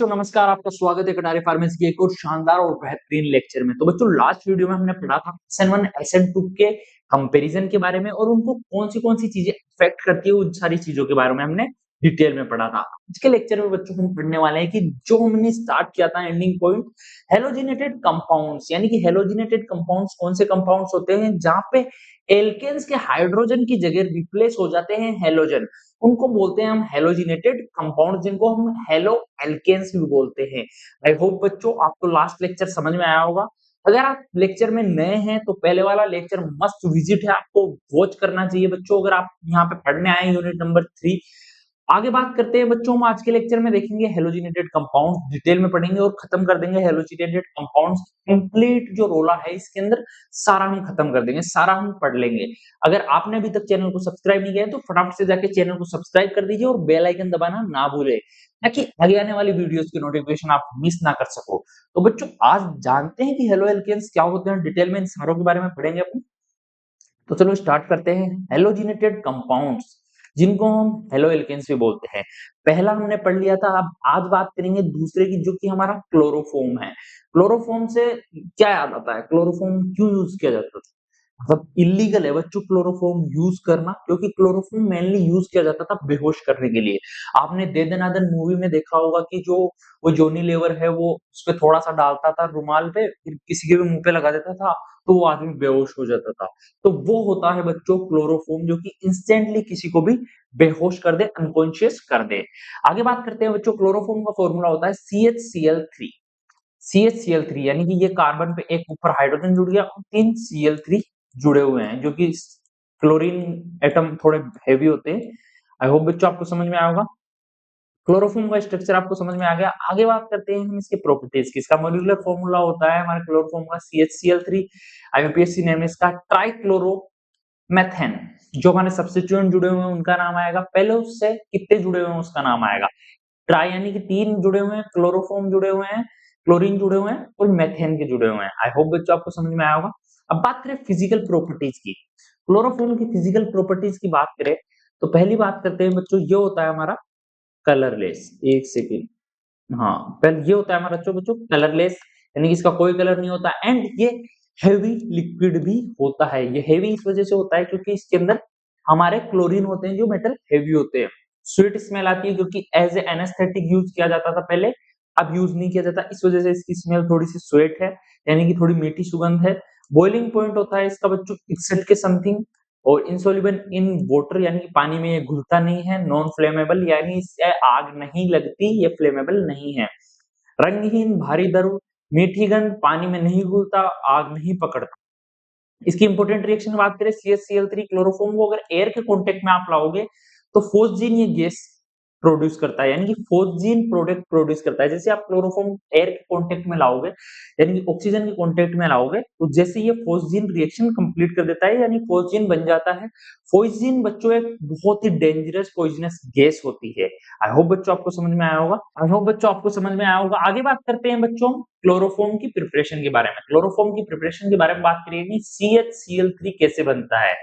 बच्चों नमस्कार, आपका स्वागत है कटारी फार्मेसी के एक और शानदार और बेहतरीन लेक्चर में। तो बच्चों लास्ट वीडियो में हमने पढ़ा था SN1 SN2 के कंपैरिजन के बारे में और उनको कौन सी चीजें अफेक्ट करती है, उन सारी चीजों के बारे में हमने डिटेल में पढ़ा था। आज के लेक्चर में बच्चों हम पढ़ने वाले हैं कि जो हमने स्टार्ट किया था एंडिंग पॉइंट हेलोजिनेटेड कंपाउंड्स, यानी कि हेलोजिनेटेड कंपाउंड्स कौन से कंपाउंड्स होते हैं जहां पे एल्केन्स के हाइड्रोजन की जगह रिप्लेस हो जाते हैं हेलोजन, उनको बोलते हैं हम हेलोजिनेटेड कंपाउंड, जिनको हम हेलो एल्केन्स भी बोलते हैं। आई होप बच्चों आपको लास्ट लेक्चर समझ में आया होगा। अगर आप लेक्चर में नए हैं तो पहले वाला लेक्चर मस्ट विजिट है, आपको वॉच करना चाहिए बच्चों। अगर आप यहाँ पे पढ़ने आए यूनिट नंबर 3, आगे बात करते हैं बच्चों। हम आज के लेक्चर में देखेंगे हेलोजिनेटेड कंपाउंड, डिटेल में पढ़ेंगे और खत्म कर देंगे हेलोजिनेटेड कंपाउंड्स। कंप्लीट जो रोला है इसके अंदर सारा हम खत्म कर देंगे, सारा हम पढ़ लेंगे। अगर आपने अभी तक चैनल को सब्सक्राइब नहीं किया है तो फटाफट से जाके चैनल को सब्सक्राइब कर दीजिए और बेल आइकन दबाना ना भूले, ताकि आगे आने वाली वीडियोस की नोटिफिकेशन आप मिस ना कर सको। तो बच्चों आज जानते हैं कि हेलो एल्केन्स क्या होते हैं, डिटेल में इन सारों के बारे में पढ़ेंगे अपन। तो चलो स्टार्ट करते हैं। हेलोजिनेटेड कंपाउंड्स जिनको हम हेलो एल्केन्स भी बोलते हैं, पहला हमने पढ़ लिया था। अब आज बात करेंगे दूसरे की, जो कि हमारा क्लोरोफॉर्म है। क्लोरोफॉर्म से क्या याद आता है, क्लोरोफॉर्म क्यों यूज किया जाता था? मतलब इलीगल है बच्चों क्लोरोफॉर्म यूज करना, क्योंकि क्लोरोफॉर्म मेनली यूज किया जाता था बेहोश करने के लिए। आपने दे दनादन मूवी में देखा होगा कि जो वो जॉनी लीवर है वो उस पे थोड़ा सा डालता था रुमाल पे, फिर किसी के भी मुंह पे लगा देता था तो वो आदमी बेहोश हो जाता था। तो वो होता है बच्चों क्लोरोफॉर्म, जो कि इंस्टेंटली किसी को भी बेहोश कर दे, अनकॉन्शियस कर दे। आगे बात करते हैं बच्चों। क्लोरोफॉर्म का फॉर्मूला होता है CHCl3। CHCl3 यानी कि ये कार्बन पे एक ऊपर हाइड्रोजन जुड़ गया और 3 Cl3 जुड़े हुए हैं, जो कि क्लोरीन एटम थोड़े हेवी होते हैं। आई होप बच्चों आपको समझ में आया होगा। क्लोरोफॉर्म का स्ट्रक्चर आपको समझ में आ गया। आगे बात करते हैं हम इसके प्रॉपर्टीज की। इसका मॉलिक्यूलर फॉर्मूला होता है हमारे क्लोरोफॉर्म का CHCl3। IUPAC नेम है इसका ट्राइक्लोरोमेथेन। जो हमारे सब्स्टिट्यूएंट जुड़े हुए हैं उनका नाम आएगा, पहले उससे कितने जुड़े हुए हैं उसका नाम आएगा। ट्राई यानी कि 3 जुड़े हुए हैं, क्लोरोफॉर्म जुड़े हुए हैं, क्लोरीन जुड़े हुए हैं और मेथेन के जुड़े हुए हैं। आई होप बच्चों आपको समझ में आया होगा। अब बात करें फिजिकल प्रॉपर्टीज की। क्लोरोफॉर्म की फिजिकल प्रॉपर्टीज की बात करें तो पहली बात करते हैं बच्चों, ये होता है हमारा कलरलेस। एक सेकेंड, हाँ पहले ये होता है हमारा बच्चों बच्चों कलरलेस, यानी कि इसका कोई कलर नहीं होता। एंड ये हेवी लिक्विड भी होता है। ये हेवी इस वजह से होता है क्योंकि इसके अंदर हमारे क्लोरीन होते हैं जो मेटल हेवी होते हैं। स्वीट स्मेल आती है क्योंकि एज ए एनेस्थेटिक यूज किया जाता था पहले, अब यूज नहीं किया जाता, इस वजह से इसकी स्मेल थोड़ी सी स्वीट है, यानी कि थोड़ी मीठी सुगंध है। बॉइलिंग पॉइंट होता है इसका बच्चों 61 के समथिंग, और इंसोल्युबल इन वाटर यानी कि पानी में ये घुलता नहीं है। नॉन फ्लेमेबल यानी इससे आग नहीं लगती, ये फ्लेमेबल नहीं है। रंगहीन, भारी दर, मीठी गंध, पानी में नहीं घुलता, आग नहीं पकड़ता। इसकी इंपोर्टेंट रिएक्शन की बात करें CHCl3 क्लोरोफॉर्म को अगर एयर के कांटेक्ट में आप लाओगे तो फोस्जीन ये गैस प्रोड्यूस करता है, यानी कि फोस्जीन प्रोडक्ट प्रोड्यूस करता है। जैसे आप क्लोरोफॉर्म एयर के कांटेक्ट में लाओगे, यानी कि ऑक्सीजन के कांटेक्ट में लाओगे, तो जैसे ये फोस्जीन रिएक्शन कंप्लीट कर देता है, यानी फोस्जीन बन जाता है। फोस्जीन बच्चों एक बहुत ही डेंजरस पॉइजनस गैस होती है। आई होप बच्चों आपको समझ में आया होगा। आई होप बच्चों आपको समझ में आया होगा। आगे बात करते हैं बच्चों क्लोरोफॉर्म की प्रिपरेशन के बारे में। क्लोरोफॉर्म की प्रिपरेशन के बारे में बात करेंगे, CHCl3 कैसे बनता है।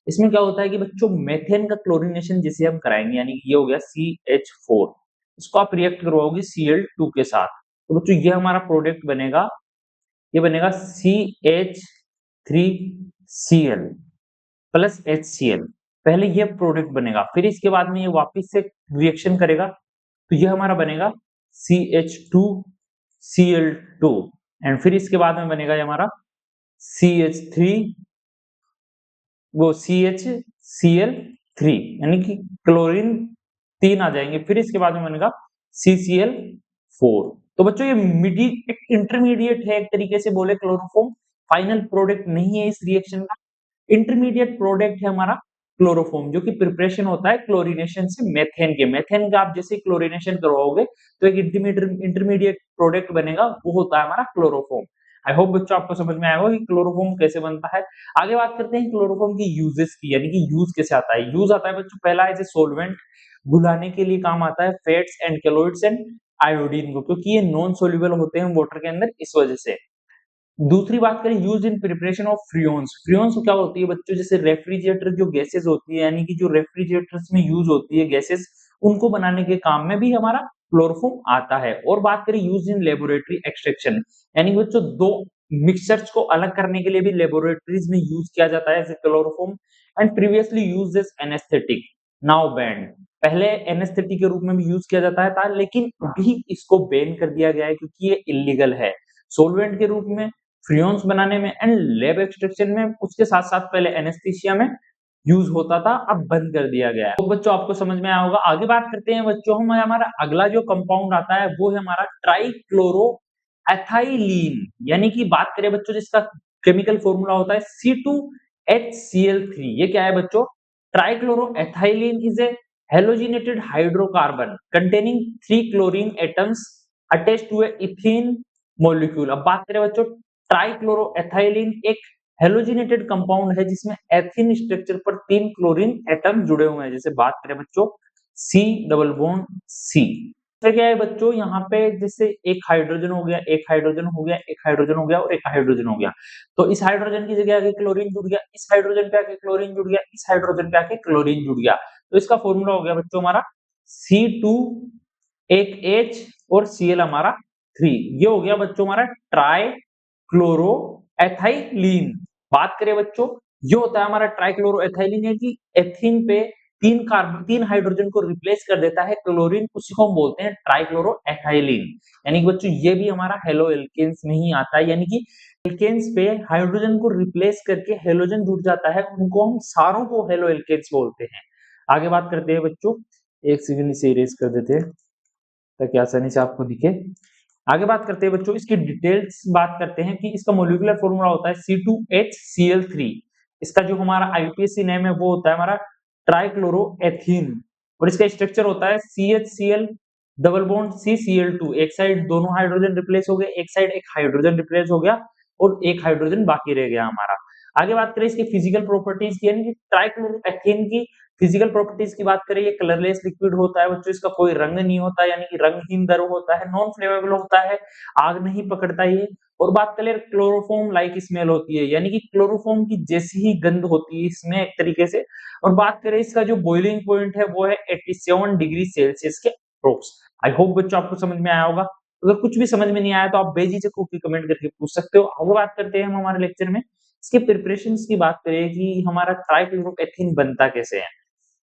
इसमें क्या होता है कि बच्चों मेथेन का क्लोरीनेशन जिसे हम कराएंगे, यानी कि ये हो गया CH4, इसको आप रिएक्ट करवाओगे Cl2 के साथ, तो बच्चों ये हमारा प्रोडक्ट बनेगा, ये बनेगा CH3Cl प्लस HCl। पहले ये प्रोडक्ट बनेगा, फिर इसके बाद में ये वापस से रिएक्शन करेगा तो ये हमारा बनेगा CH2Cl2, एंड फिर इसके बाद में बनेगा ये हमारा CH3 वो CHCl3, यानी कि क्लोरीन 3 आ जाएंगे, फिर इसके बाद में बनेगा CCl4। तो बच्चों ये एक इंटरमीडिएट है, एक तरीके से बोले क्लोरोफॉर्म फाइनल प्रोडक्ट नहीं है इस रिएक्शन का, इंटरमीडिएट प्रोडक्ट है हमारा क्लोरोफॉर्म, जो कि प्रिपरेशन होता है क्लोरीनेशन से मेथेन के। मेथेन का आप जैसे क्लोरीनेशन करवाओगे तो एक इंटरमीडिएट प्रोडक्ट बनेगा, वो होता है हमारा क्लोरोफॉर्म। आई होप बच्चों आपको समझ में आया होगा कि क्लोरोफॉर्म कैसे बनता है। आगे बात करते हैं क्लोरोफॉर्म की यूजेस की, यानी कि यूज कैसे आता है। यूज आता है बच्चों पहला एज ए सोलवेंट, घुलाने के लिए काम आता है फैट्स एंड कैलोइड्स एंड आयोडीन को, क्योंकि ये नॉन सोल्यूबल होते हैं वाटर के अंदर, इस वजह से। दूसरी बात करें use in preparation of freons. Freons क्या होती है बच्चों, जैसे रेफ्रिजरेटर जो गैसेस होती है, यानी कि जो रेफ्रिजरेटर्स में यूज होती है गैसेस, उनको बनाने के काम में भी हमारा क्लोरोफॉर्म आता है। और बात करें यूज इन लेबोरेटरी एक्सट्रैक्शन, यानी कि बच्चों दो मिक्सचर्स को अलग करने के लिए भी लेबोरेटरीज में यूज किया जाता है as chloroform, and previously used as anaesthetic, now banned. पहले एनेस्थेटिक के रूप में भी यूज किया जाता था, लेकिन अभी इसको बैन कर दिया गया है क्योंकि ये इलीगल है। सोलवेंट के रूप में, फ्रियोन्स बनाने में एंड लैब एक्सट्रैक्शन में, उसके साथ साथ पहले एनेस्थीसिया में यूज होता था, अब बंद कर दिया गया है। तो बच्चों आपको समझ में आया होगा। आगे बात करते हैं बच्चों, हम हमारा अगला जो कंपाउंड आता है वो है हमारा ट्राइक्लोरो एथाइलीन, यानी कि बात करें बच्चों जिसका केमिकल फॉर्मूला होता है C2HCl3। ये क्या है बच्चों? Trichloroethylene is a halogenated hydrocarbon containing 3 chlorine atoms attached to a ethene molecule। अब बात करें बच्चों, ट्राइक्लोरोएथाइलीन एक हेलोजिनेटेड कंपाउंड है जिसमें एथीन स्ट्रक्चर पर 3 क्लोरीन एटम जुड़े हुए हैं। जैसे बात करें बच्चों C डबल बॉन्ड C, तो क्या है बच्चों यहाँ पे जैसे एक हाइड्रोजन हो गया, एक हाइड्रोजन हो गया, एक हाइड्रोजन हो गया और एक हाइड्रोजन हो गया। तो इस हाइड्रोजन की जगह आके क्लोरीन जुड़ गया, इस हाइड्रोजन पे आके क्लोरीन जुड़ गया, इस हाइड्रोजन पे आके क्लोरीन जुड़ गया। तो इसका फॉर्मूला हो गया बच्चों हमारा C2 एक H और Cl हमारा 3। ये हो गया बच्चों हमारा ट्राई क्लोरो एथाइलीन। बात करें बच्चों, ये होता है हमारा ट्राइक्लोरोएथाइलीन, है कि एथीन पे तीन हाइड्रोजन को रिप्लेस कर देता है क्लोरीन, उसी को हम बोलते हैं ट्राइक्लोरोएथाइलीन। यानी कि बच्चों ये भी हमारा हेलो एल्केन्स में ही आता है, यानी कि एल्केन्स पे हाइड्रोजन को रिप्लेस करके हेलोजन जुड़ जाता है, उनको हम सारों को हेलो एल्केन्स बोलते हैं। आगे बात करते हैं बच्चों, एक सेकंड इसे इरेज कर देते हैं ताकि आसानी से आपको दिखे। आगे बात करते हैं बच्चों, इसकी डिटेल्स बात करते हैं कि इसका मॉलिक्यूलर फॉर्मूला होता है C2HCl3। इसका जो हमारा आईपीएसी नेम है वो होता है हमारा ट्राइक्लोरोएथीन, और इसका स्ट्रक्चर होता है CHCl डबल बॉन्ड CCl2। एक साइड दोनों हाइड्रोजन रिप्लेस हो गए, एक साइड एक हाइड्रोजन रिप्लेस हो गया और एक हाइड्रोजन बाकी रह गया हमारा। आगे बात करें इसकी फिजिकल प्रॉपर्टीज की, यानी कि ट्राइक्लोरोएथीन की फिजिकल प्रॉपर्टीज की बात करें, ये कलरलेस लिक्विड होता है बच्चों, इसका कोई रंग नहीं होता, यानी कि रंगहीन द्रव होता है, नॉन फ्लेमेबल होता है, आग नहीं पकड़ता ये। और बात करें क्लोरोफॉर्म लाइक स्मेल होती है, यानी कि क्लोरोफॉर्म की जैसी ही गंध होती है इसमें एक तरीके से। और बात करें इसका जो बॉइलिंग पॉइंट है वो है 87 डिग्री सेल्सियस के अप्रोक्स। आई होप बच्चों आपको समझ में आया होगा। अगर कुछ भी समझ में नहीं आया तो आप बेझिझक होकर कमेंट करके पूछ सकते हो। आगे बात करते हैं हम हमारे लेक्चर में इसके प्रिपरेशंस की बात करें कि हमारा ट्राइक्लोरोएथीन बनता कैसे है।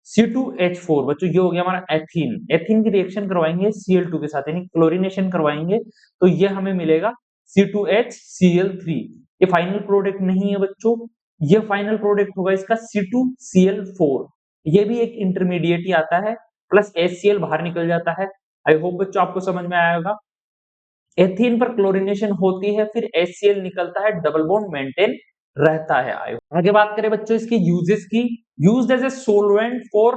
C2H4 बच्चों ये हो गया हमारा एथीन, एथीन की रिएक्शन करवाएंगे Cl2 के साथ, यानी क्लोरीनेशन करवाएंगे तो ये हमें मिलेगा C2HCl3। ये फाइनल प्रोडक्ट नहीं है बच्चों, ये फाइनल प्रोडक्ट होगा इसका C2Cl4। ये भी एक इंटरमीडिएट ही आता है, प्लस HCl बाहर निकल जाता है। आई होप बच्चों आपको समझ में आया होगा। एथीन पर क्लोरीनेशन होती है, फिर HCl निकलता है, डबल बॉन्ड मेंटेन रहता है। आगे बात करें बच्चों इसके यूजेस की, used as a solvent for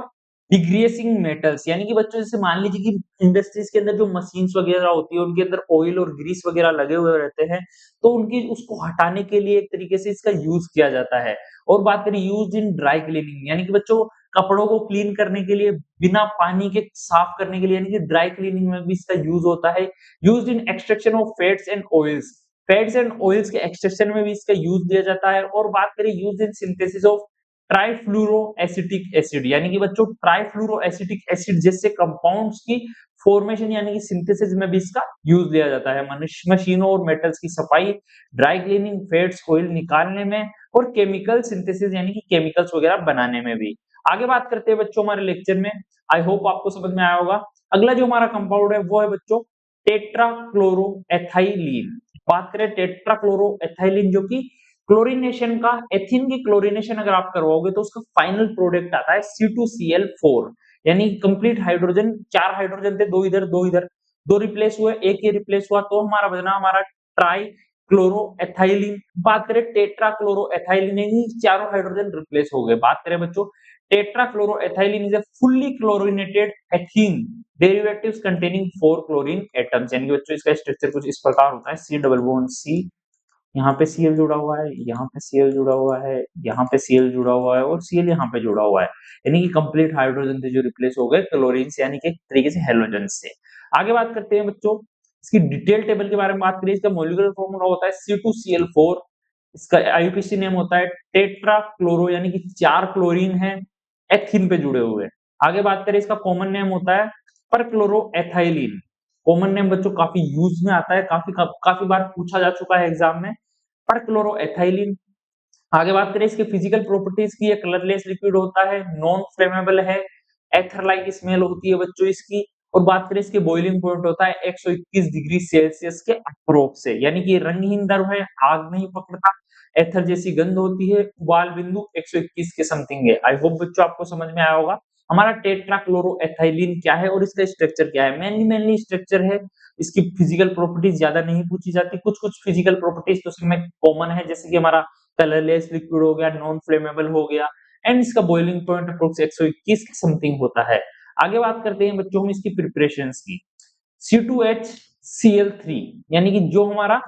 degreasing metals, यानी कि बच्चों जैसे मान लीजिए कि इंडस्ट्रीज के अंदर जो मशीन्स वगैरह होती है उनके अंदर ऑयल और ग्रीस वगैरह लगे हुए रहते हैं, तो उनकी उसको हटाने के लिए एक तरीके से इसका यूज किया जाता है। और बात करें यूज इन ड्राई क्लीनिंग, यानी कि बच्चों कपड़ों को क्लीन करने के लिए बिना पानी के साफ करने के लिए, यानी कि ड्राई क्लीनिंग में भी इसका यूज होता है। Used in extraction of fats and oils, fats and oils के एक्सट्रैक्शन में भी इसका यूज दिया जाता है। और बात करें use in synthesis of trifluoroacetic acid, यानी कि बच्चों ट्राइफ्लूरोएसिटिक एसिड जैसे कंपाउंड्स की फॉर्मेशन यानी कि सिंथेसिस में भी इसका यूज लिया जाता है। मशीनों और मेटल्स की सफाई, ड्राई क्लीनिंग, फैट्स ऑयल निकालने में, और केमिकल सिंथेसिस यानी कि केमिकल्स वगैरह बनाने में भी। आगे बात करते हैं बच्चों हमारे लेक्चर में, आई होप आपको समझ में आया होगा। अगला जो हमारा कंपाउंड है वो है बच्चों टेट्राक्लोरोएथाइलीन। बात करें टेट्राक्लोरोएथाइलीन जो कि क्लोरीनेशन का, एथीन की क्लोरीनेशन अगर आप करवाओगे तो उसका फाइनल प्रोडक्ट आता है C2Cl4, यानी कंप्लीट हाइड्रोजन, 4 हाइड्रोजन थे, 2 इधर 2 इधर, 2 रिप्लेस हुए, एक ये रिप्लेस हुआ, तो हमारा बना हमारा ट्राई क्लोरोएथाइलीन। बात करें टेट्राक्लोरोएथाइलीन, यानी चारों हाइड्रोजन रिप्लेस हो गए। बात करें बच्चों tetrachloroethylene is a fully chlorinated ethene derivatives containing 4 chlorine atoms, यानी कि बच्चों इसका स्ट्रक्चर कुछ इस प्रकार होता है C डबल बॉन्ड C, यहाँ पे Cl जुड़ा हुआ है, यहाँ पे Cl जुड़ा हुआ है, यहाँ पे Cl जुड़ा हुआ है और Cl यहाँ पे जुड़ा हुआ है, यानी कि कंप्लीट हाइड्रोजन थे जो रिप्लेस हो गए क्लोरीन से, यानी कि एक तरीके से हेलोजन से। आगे बात करते हैं बच्चों इसकी डिटेल टेबल के बारे में बात करें, इसका मॉलिक्यूलर फॉर्मूला होता है C2Cl4, इसका आईयूपीएसी नेम होता है टेट्राक्लोरो, यानी कि 4 क्लोरीन है एथीन पे जुड़े हुए। आगे बात करें इसका कॉमन नेम होता है परक्लोरोएथाइलिन कॉमन नेम बच्चों काफी यूज में आता है, काफी बार पूछा जा चुका है एग्जाम में। परक्लोरोएथाइलिन। आगे बात करें इसके फिजिकल प्रॉपर्टीज की, ये कलरलेस लिक्विड होता है, नॉन फ्लेमेबल है, एथर लाइक स्मेल होती है बच्चों इसकी। और बात करें इसके बॉइलिंग पॉइंट होता है 121 डिग्री सेल्सियस के अप्रोक्स से, यानी कि रंगहीन द्रव है, आग नहीं पकड़ता, एथर जैसी गंध होती है, उबाल बिंदु 121 के समथिंग है। आई होप बच्चों आपको समझ में आया होगा हमारा टेट्राक्लोरोएथाइलिन क्या है और इसका स्ट्रक्चर क्या है। मेनली स्ट्रक्चर है, इसकी फिजिकल प्रॉपर्टीज ज्यादा नहीं पूछी जाती, कुछ फिजिकल प्रॉपर्टीज तो इसमें कॉमन है, जैसे कि हमारा कलरलेस लिक्विड हो गया, नॉन फ्लेमेबल हो गया, एंड इसका बॉइलिंग पॉइंट अप्रोक्स 121 के समथिंग होता है। आगे बात करते हैं बच्चों हम इसकी प्रिपरेशंस की। C2HCl3 यानी कि जो हमारा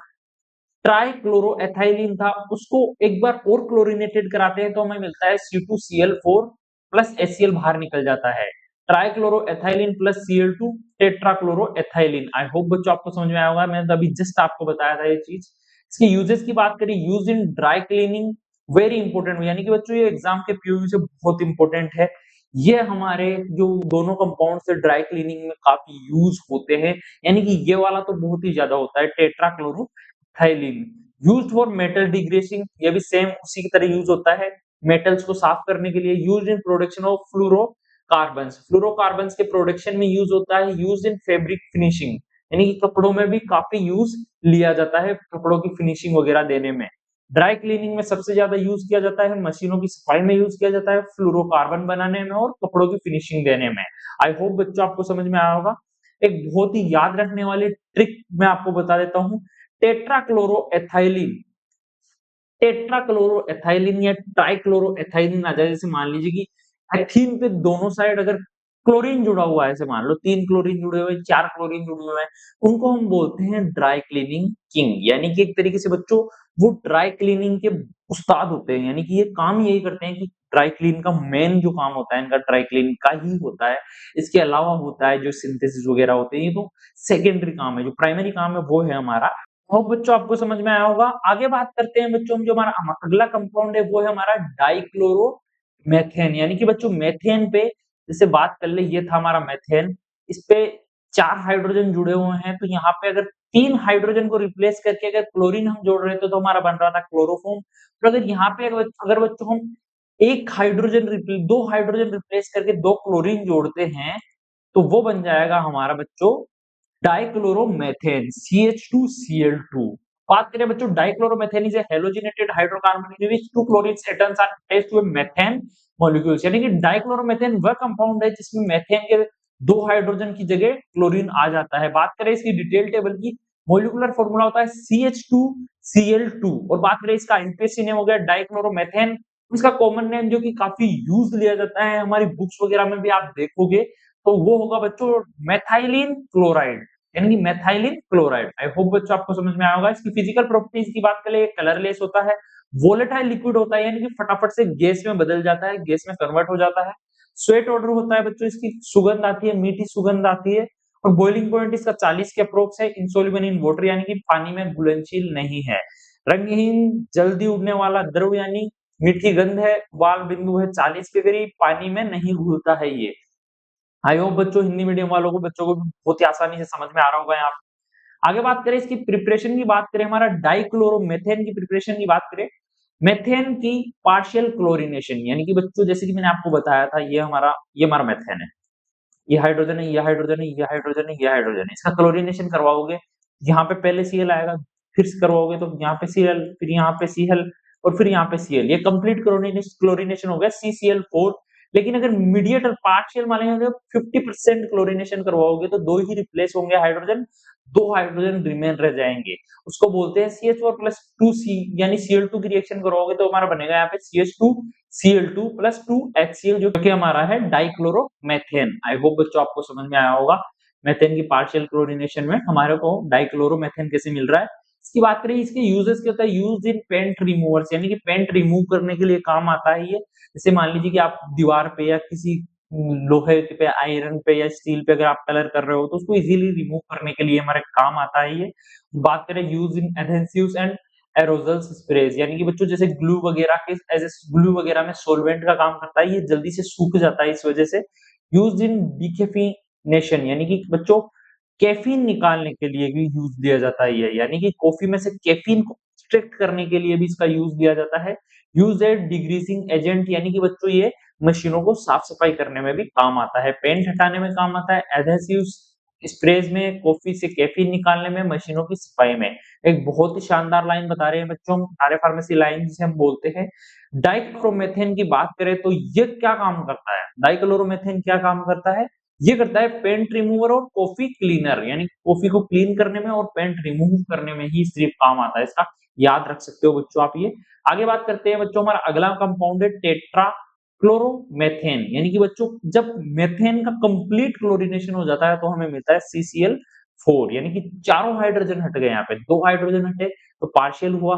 ट्राइक्लोरोएथाइलिन था उसको एक बार और क्लोरीनेटेड कराते हैं तो हमें मिलता है C2Cl4 प्लस HCl बाहर निकल जाता है। ट्राइक्लोरोएथाइलिन प्लस Cl2 टेट्राक्लोरोएथाइलिन। आई होप बच्चों आपको समझ में आया होगा, मैंने अभी जस्ट आपको बताया था ये चीज। इसके यूजेस की बात करें, use in dry cleaning very important, यानी कि बच्चों ये एग्जाम के पीओयू से बहुत इंपॉर्टेंट है। ये हमारे जो दोनों कंपाउंड से ड्राई क्लीनिंग में काफी यूज होते हैं, यानी कि ये वाला तो बहुत ही ज्यादा होता है टेट्राक्लोरोथाइलिन। यूज्ड फॉर मेटल डिग्रेसिंग, ये भी सेम उसी की तरह यूज होता है मेटल्स को साफ करने के लिए। यूज्ड इन प्रोडक्शन ऑफ फ्लोरोकार्बन्स, फ्लोरोकार्बन्स के प्रोडक्शन में यूज होता है। यूज्ड इन फैब्रिक फिनिशिंग, यानी कि कपड़ों में भी काफी यूज लिया जाता है, कपड़ों की फिनिशिंग वगैरह देने में। ड्राई क्लीनिंग में सबसे ज्यादा यूज किया जाता है, मशीनों की सफाई में यूज किया जाता है, फ्लोरोकार्बन बनाने में और कपड़ों की फिनिशिंग देने में। आई होप बच्चों आपको समझ में आया होगा। एक बहुत ही याद रखने वाली ट्रिक मैं आपको बता देता हूँ, टेट्राक्लोरोएथाइलिन, टेट्राक्लोरोएथाइलिन या ट्राइक्लोरोएथाइलिन आ जाए, जैसे मान लीजिए कि एथीन पे दोनों साइड अगर क्लोरीन जुड़ा हुआ है, ऐसे मान लो 3 क्लोरीन जुड़े हुए हैं, 4 क्लोरीन जुड़े हुए हैं, उनको हम बोलते हैं ड्राई क्लीनिंग किंग, यानी कि एक तरीके से बच्चों वो ड्राई क्लीनिंग के उस्ताद होते हैं, यानी कि ये काम यही करते हैं कि ड्राई क्लीन का मेन जो काम होता है इनका ड्राई क्लीन का ही होता है। इसके अलावा होता है जो सिंथेसिस वगैरह होते हैं, ये तो सेकेंडरी काम है, जो प्राइमरी काम है वो है हमारा। होप बच्चों आपको समझ में आया होगा। आगे बात करते हैं बच्चों, हम जो हमारा अगला कंपाउंड है वो है हमारा डाइक्लोरोमेथेन, यानी कि बच्चों मेथेन पे जैसे बात कर ले, ये था हमारा मेथेन, इस पे 4 हाइड्रोजन जुड़े हुए हैं, तो यहाँ पे अगर 3 हाइड्रोजन को रिप्लेस करके अगर क्लोरीन हम जोड़ रहे थे तो हमारा बन रहा था क्लोरोफॉर्म। तो अगर यहाँ पे अगर बच्चों हम 2 हाइड्रोजन रिप्लेस करके 2 क्लोरीन जोड़ते हैं तो वो बन जाएगा हमारा बच्चों डाइक्लोरोमेथेन CH2Cl2। बात करें बच्चों, dichloromethane is a halogenated hydrocarbon in which 2 chlorine atoms are attached to a methane molecules, यानी कि डाइक्लोरोमेथेन वह कंपाउंड है जिसमें मेथेन के 2 हाइड्रोजन की जगह क्लोरीन आ जाता है। बात करें इसकी डिटेल टेबल की, मॉलिक्यूलर फॉर्मूला होता है CH2Cl2, और बात करें इसका आईयूपीएसी नेम हो गया डाइक्लोरोमेथेन। इसका कॉमन नेम जो कि काफी यूज लिया जाता है हमारी बुक्स वगैरह में भी आप देखोगे, तो वो होगा बच्चों मेथाइलिन क्लोराइड, यानी कि मेथाइलिन क्लोराइड। आई होप बच्चों आपको समझ में आया होगा। इसकी फिजिकल प्रॉपर्टीज की बात करें, कलरलेस होता है, वोलेटाइल लिक्विड होता है, यानी कि फटाफट से गैस में बदल जाता है, गैस में कन्वर्ट हो जाता है। स्वेट ऑर्डर होता है बच्चों, इसकी सुगंध आती है, मीठी सुगंध आती है, और बॉइलिंग पॉइंट इसका 40 के अप्रोक्स है। इनसोल्युबल इन वाटर, यानी कि पानी में घुलनशील नहीं है। रंगहीन जल्दी उड़ने वाला द्रव, यानी मीठी गंध है, उबाल बिंदु है 40 के करीब, पानी में नहीं घुलता है ये। आई होप बच्चों हिंदी मीडियम वालों को, बच्चों को भी बहुत ही आसानी से समझ में आ रहा होगा यहाँ। आगे बात करें इसकी प्रिपरेशन की, बात करें हमारा डाइक्लोरोमेथेन की प्रिपरेशन की बात करें, मेथेन की पार्शियल क्लोरीनेशन, यानी कि बच्चों जैसे कि मैंने आपको बताया था, ये हमारा मेथेन है, ये हाइड्रोजन है, ये हाइड्रोजन है, ये हाइड्रोजन है, ये हाइड्रोजन है, इसका क्लोरीनेशन करवाओगे, यहाँ पे पहले Cl आएगा, फिर करवाओगे तो यहाँ पे Cl, फिर यहाँ पे Cl, और फिर यहाँ पे Cl, ये कंप्लीट क्लोरीनेशन हो गया CCl4। लेकिन अगर मीडिएट और पार्शियल मानेंगे 50% क्लोरीनेशन करवाओगे तो 2 ही रिप्लेस होंगे हाइड्रोजन, 2 हाइड्रोजन रिमेन रह जाएंगे, उसको बोलते हैं CH4+2C, यानी Cl2 की रिएक्शन करवाओगे तो हमारा बनेगा यहाँ पे CH2Cl2+2HCl, जो कि हमारा है डाइक्लोरोमेथेन। आई होप बच्चों आपको समझ में आया होगा मेथेन की पार्शियल क्लोरीनेशन में हमारे को डाइक्लोरोमेथेन कैसे मिल रहा है। इसकी बात करें, इसके यूजेस क्या होता है, यूज इन पेंट रिमूवर्स, यानी कि पेंट रिमूव करने के लिए काम आता है ये। जैसे मान लीजिए कि आप दीवार पे या किसी लोहे पे, आयरन पे या स्टील पे अगर आप कलर कर रहे हो तो उसको इजीली रिमूव करने के लिए हमारे काम आता है ये। बात करें use in adhesives and aerogel sprays, यानी कि बच्चों जैसे ग्लू वगैरह के, एज ग्लू वगैरह में सोलवेंट का काम करता है, ये जल्दी से सूख जाता है इस वजह से। यूज इन क्लोरीनेशन यानी कि बच्चों कैफीन निकालने के लिए भी यूज लिया जाता है ये, यानी कि कॉफी में से कैफीन को एक्सट्रैक्ट करने के लिए भी इसका यूज लिया जाता है। यूज एज डिग्रीसिंग एजेंट यानी कि बच्चों ये मशीनों को साफ-सफाई करने में भी काम आता है, पेंट हटाने में काम आता है, एडहेसिव्स स्प्रेज में कॉफी से कैफीन निकालने में, मशीनों की सफाई में। एक बहुत ही शानदार लाइन बता रहे हैं बच्चों, आर्य फार्मेसी लाइन जिसे हम बोलते हैं। डाइक्लोरोमेथेन की बात करें तो ये क्या काम करता है? डाइक्लोरोमेथेन क्या काम करता है? ये करता है पेंट रिमूवर और कॉफी क्लीनर, यानी कॉफी को क्लीन करने में और पेंट रिमूव करने में ही सिर्फ काम आता है इसका। याद रख सकते हो बच्चों आप ये। आगे बात करते हैं बच्चों, हमारा अगला कंपाउंड है टेट्रा क्लोरोमेथेन, यानी कि बच्चों जब मेथेन का कंप्लीट क्लोरीनेशन हो जाता है तो हमें मिलता है CCl4, यानी कि चारों हाइड्रोजन हट गए, यहाँ पे 2 हाइड्रोजन हटे तो पार्शियल हुआ,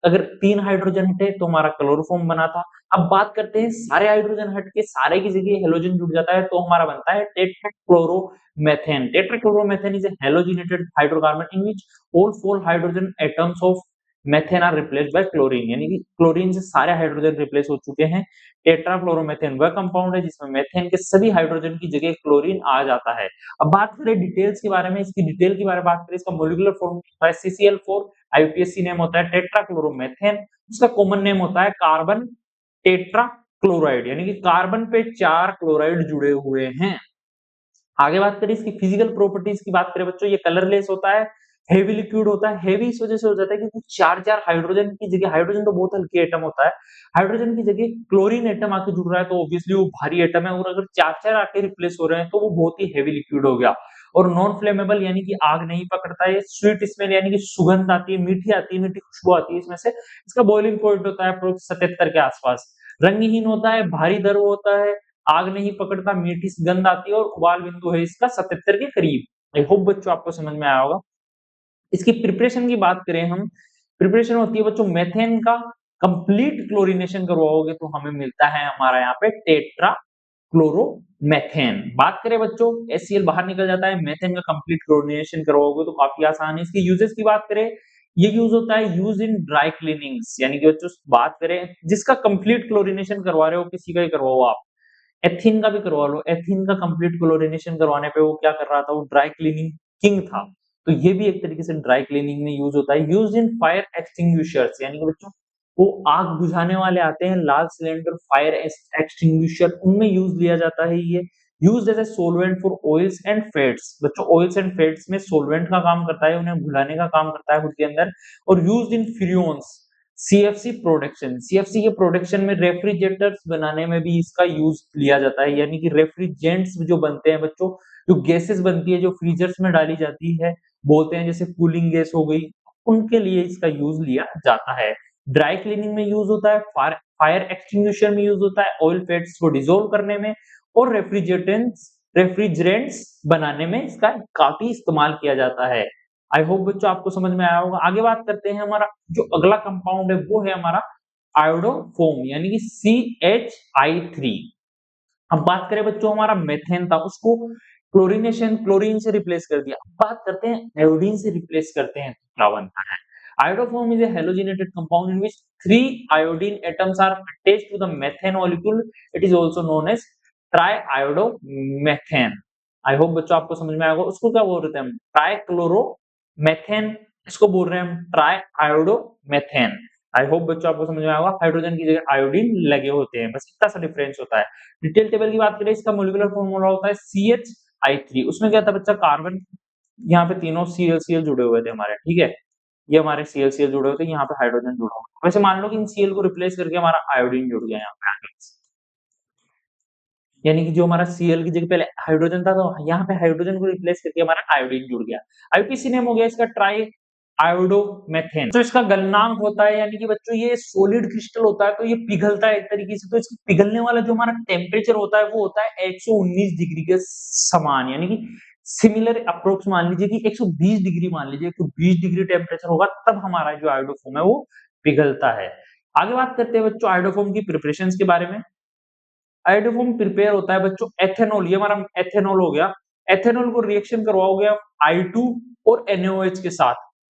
अगर 3 हाइड्रोजन हटे तो हमारा क्लोरोफॉर्म बना था। अब बात करते हैं सारे हाइड्रोजन हट के सारे की जगह हेलोजन जुड़ जाता है तो हमारा बनता है tetrachloromethane. Tetrachloromethane is a halogenated hydrocarbon in which all 4 hydrogen atoms of methane are replaced by chlorine, यानी कि क्लोरीन से सारे हाइड्रोजन रिप्लेस हो चुके हैं। टेट्राक्लोरोमेथेन वह कंपाउंड है जिसमें मेथेन के सभी हाइड्रोजन की जगह क्लोरीन आ जाता है। अब बात करें डिटेल्स के बारे में, इसकी डिटेल के बारे में बात करें, इसका मॉलिक्यूलर फॉर्मूला है CCl4, आईयूपीएसी नेम होता है टेट्राक्लोरोमेथेन, उसका कॉमन नेम होता है कार्बन टेट्राक्लोराइड, यानी कि कार्बन पे 4 क्लोराइड जुड़े हुए हैं। आगे बात करें इसकी फिजिकल प्रॉपर्टीज की बात करें बच्चों, ये कलरलेस होता है, हेवी लिक्विड होता है। हेवी इस वजह से हो जाता है क्योंकि 4-4 हाइड्रोजन की जगह, हाइड्रोजन तो बहुत हल्की एटम होता है, हाइड्रोजन की जगह क्लोरीन एटम आके जुड़ रहा है तो ऑब्वियसली वो भारी एटम है, और अगर 4-4 आके रिप्लेस हो रहे हैं तो वो बहुत ही हेवी लिक्विड हो गया। और नॉन फ्लेमेबल यानी कि आग नहीं पकड़ता है, स्वीट स्मेल यानी कि सुगंध आती है, मीठी आती है, मीठी खुशबू आती है इसमें से। इसका बॉइलिंग पॉइंट होता है अप्रोक्स 77 के आसपास। रंगहीन होता है, भारी दर होता है, आग नहीं पकड़ता, मीठी गंध आती है और उबाल बिंदु है इसका 77 के करीब। आई होप बच्चों आपको समझ में आया होगा। इसकी प्रिपरेशन की बात करें हम, प्रिपरेशन होती है बच्चों मेथेन का कंप्लीट क्लोरीनेशन करवाओगे तो हमें मिलता है हमारा यहाँ पे टेट्रा क्लोरोमेथेन। बात करें बच्चों HCl बाहर निकल जाता है, मेथेन का कंप्लीट क्लोरीनेशन करवाओगे तो काफी आसान है। इसके यूजेस की बात करें, ये यूज होता है यूज इन ड्राई क्लीनिंग्स, यानी कि बच्चों बात करें जिसका कंप्लीट क्लोरीनेशन करवा रहे हो, किसी का ही करवाओ आप, एथीन का भी करवा लो, एथीन का कंप्लीट क्लोरीनेशन करवाने पे वो क्या कर रहा था, वो ड्राई क्लीनिंग किंग था, तो ये भी एक तरीके से ड्राई क्लीनिंग में यूज होता है। यूज इन फायर एक्सटिंग्विशर्स, यानी कि बच्चों वो आग बुझाने वाले आते हैं लाल सिलेंडर फायर एक्सटिंग्विशर, उनमें यूज लिया जाता है ये। Used as a solvent for oils and fats, बच्चों ऑयल्स एंड फैट्स में सोलवेंट का काम करता है, उन्हें भुलाने का काम करता है खुद के अंदर। और used in fuels, CFC production, CFC के प्रोडक्शन में रेफ्रिजरेटर्स बनाने में भी इसका यूज लिया जाता है, यानी कि रेफ्रिजरेंट्स जो बनते हैं बच्चों, जो गैसेस बनती है जो फ्रीजर्स में डाली जाती है, बोलते हैं जैसे कूलिंग गैस हो गई, उनके लिए इसका यूज लिया जाता है। ड्राई क्लीनिंग में यूज होता है, फायर एक्सटिंग्विशर में यूज होता है, ऑयल फैट्स को डिसॉल्व करने में, और रेफ्रिजरेंट्स बनाने में इसका काफी इस्तेमाल किया जाता है। आई होप बच्चों आपको समझ में आया होगा। आगे बात करते हैं, हमारा जो अगला कंपाउंड है वो है हमारा आयोडोफोम, यानी कि CH3। अब बात करें बच्चों, हमारा मेथेन था उसको क्लोरीनेशन क्लोरीन से रिप्लेस कर दिया। अब बात करते हैं आयोडीन से रिप्लेस करते हैं तो क्या बनता है। Iodoform is a halogenated compound in which 3 iodine atoms are attached to the methane molecule. It is also known as triiodomethane. I hope बच्चों आपको समझ में आएगा। उसको क्या बोल रहे थे हम, ट्राइक्लोरोमेथेन, इसको बोल रहे हैं हम ट्राइआयोडोमेथेन। आई होप बच्चों आपको समझ में आएगा, हाइड्रोजन की जगह आयोडीन लगे होते हैं, बस इतना सा डिफरेंस होता है। डिटेल टेबल की बात करें, इसका मॉलिक्यूलर फॉर्मूला होता है CH3। उसमें क्या था बच्चा, कार्बन, यहाँ पे तीनों CL जुड़े हुए थे हमारे, ठीक है, ये हमारे CL जुड़े हुए थे, यहाँ पे हाइड्रोजन जुड़ा हुआ है। वैसे मान लो कि इन Cl को रिप्लेस करके हमारा आयोडीन जुड़ गया यहाँ पे आगे, यानी कि जो हमारा Cl की जगह पहले हाइड्रोजन था तो यहाँ पे हाइड्रोजन को रिप्लेस करके हमारा आयोडीन जुड़ गया। आईयूपीएसी नेम हो गया इसका ट्राई आयोडोमेथेन। तो इसका गलनांक होता है, यानी कि बच्चों ये सॉलिड क्रिस्टल होता है तो ये पिघलता है एक तरीके से, तो इसका पिघलने वाला जो हमारा टेम्परेचर होता है वो होता है 119 डिग्री के समान, यानी कि सिमिलर अप्रोक्स मान लीजिए कि 120 डिग्री, मान लीजिए 120 डिग्री टेम्परेचर होगा तब हमारा जो आयोडोफोम है वो पिघलता है। आगे बात करते हैं बच्चों आयोडोफोम की प्रिपरेशन के बारे में। आयोडोफोम प्रिपेयर होता है बच्चों एथेनॉल, ये हमारा एथेनॉल हो गया, एथेनॉल को रिएक्शन करवाओगे आप I2 और NaOH के साथ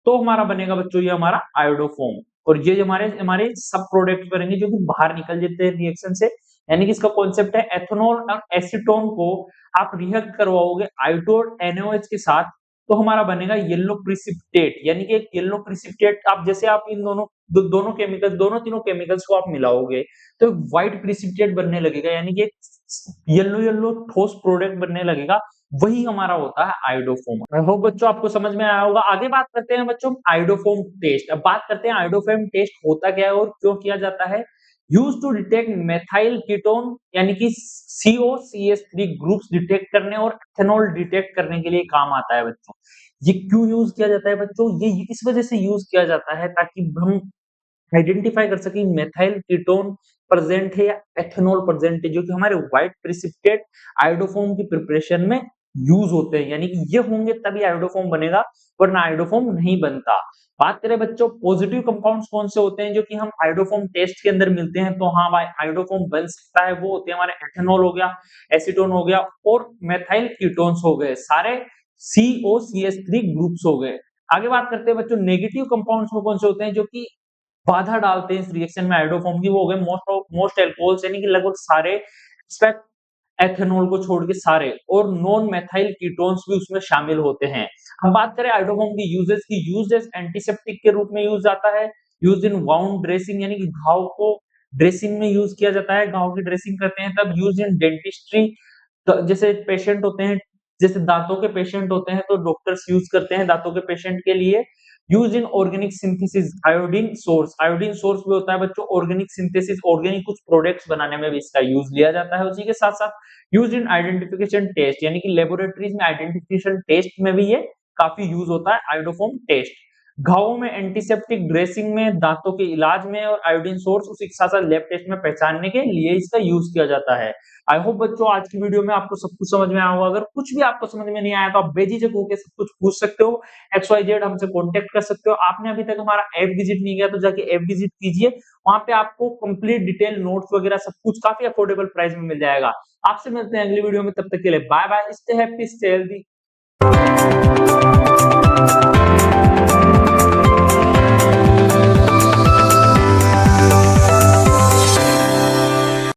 तो हमारा बनेगा बच्चों ये हमारा आयोडोफोम। और ये हमारे हमारे सब प्रोडक्ट बनेंगे जो कि बाहर निकल जाते हैं रिएक्शन से, यानी कि इसका कॉन्सेप्ट है एथेनॉल और एसीटोन को आप रिएक्ट करवाओगे I2 और NaOH के साथ, तो हमारा बनेगा येलो प्रिसिपिटेट। यानी कि एक येलो प्रिसिपिटेट आप जैसे आप इन दोनों केमिकल्स, दोनों तीनों केमिकल्स को आप मिलाओगे तो व्हाइट प्रिसिपिटेट बनने लगेगा, यानी कि एक येलो येलो ठोस प्रोडक्ट बनने लगेगा। वही हमारा होता है आयोडोफोम। आई होप बच्चों आपको समझ में आया होगा। आगे बात करते हैं बच्चों आयोडोफोम टेस्ट। अब बात करते हैं आयोडोफोम टेस्ट होता क्या है और क्यों किया जाता है। Used to detect methyl ketone यानी कि COCH3 ग्रुप्स डिटेक्ट करने और एथेनॉल डिटेक्ट करने के लिए काम आता है बच्चों। ये क्यों यूज किया जाता है बच्चों, ये इस वजह से यूज किया जाता है ताकि हम आइडेंटिफाई कर सकें मेथाइल कीटोन प्रेजेंट है या एथेनॉल प्रेजेंट है, जो कि हमारे व्हाइट प्रिसिपिटेट आयोडोफोम की प्रिपरेशन में यूज होते हैं। यानी कि ये होंगे तभी आयोडोफोम बनेगा, वरना आयोडोफोम नहीं बनता। बात करें बच्चों पॉजिटिव कंपाउंड्स कौन से होते हैं जो कि हम आयोडोफोम टेस्ट के अंदर मिलते हैं, तो हाँ भाई आयोडोफोम बन सकता है। वो होते हैं हमारे एथेनॉल हो गया, एसीटोन हो गया और मेथाइल कीटोन्स हो गए, सारे COCH3 ग्रुप्स हो गए। आगे बात करते हैं बच्चों नेगेटिव कंपाउंड्स में कौन से होते हैं जो कि बाधा डालते हैं इस रिएक्शन में आयोडोफॉर्म की। वो हो गए मोस्ट अल्कोहल्स यानी कि लगभग सारे एक्सेप्ट एथेनॉल को छोड़ के सारे, और नॉन मेथाइल कीटोन्स भी उसमें शामिल होते हैं। हम बात करें आयोडोफॉर्म की यूजेस की, यूज्ड एज एंटीसेप्टिक के रूप में यूज आता है, यूज्ड इन वाउंड ड्रेसिंग यानी कि घाव को ड्रेसिंग में यूज किया जाता है, घाव की ड्रेसिंग करते हैं तब। यूज्ड इन डेंटिस्ट्री, जैसे पेशेंट होते हैं, जैसे दांतों के पेशेंट होते हैं तो डॉक्टर्स यूज करते हैं दांतों के पेशेंट के लिए। Use in organic synthesis, iodine source भी होता है बच्चों ऑर्गेनिक सिंथेसिस, ऑर्गेनिक कुछ प्रोडक्ट्स बनाने में भी इसका यूज लिया जाता है। उसी के साथ साथ यूज इन आइडेंटिफिकेशन टेस्ट यानी कि लेबोरेटरीज में आइडेंटिफिकेशन टेस्ट में भी ये काफी यूज होता है आयोडोफोम टेस्ट। घावों में, एंटीसेप्टिक ड्रेसिंग में, दांतों के इलाज में, और आयोडीन सोर्स उसी के साथ साथ लैब टेस्ट में पहचानने के लिए इसका यूज किया जाता है। आई होप बच्चों आज की वीडियो में आपको सब कुछ समझ में आया होगा। अगर कुछ भी आपको समझ में नहीं आया तो आप बेझिझक होकर सब कुछ पूछ सकते हो, XYZ हमसे कांटेक्ट कर सकते हो। आपने अभी तक हमारा ऐप विजिट नहीं किया तो जाके ऐप विजिट कीजिए, वहां पे आपको कंप्लीट डिटेल नोट्स वगैरह सब कुछ काफी अफोर्डेबल प्राइस में मिल जाएगा। आपसे मिलते हैं अगली वीडियो में, तब तक के लिए bye bye, stay happy stay healthy.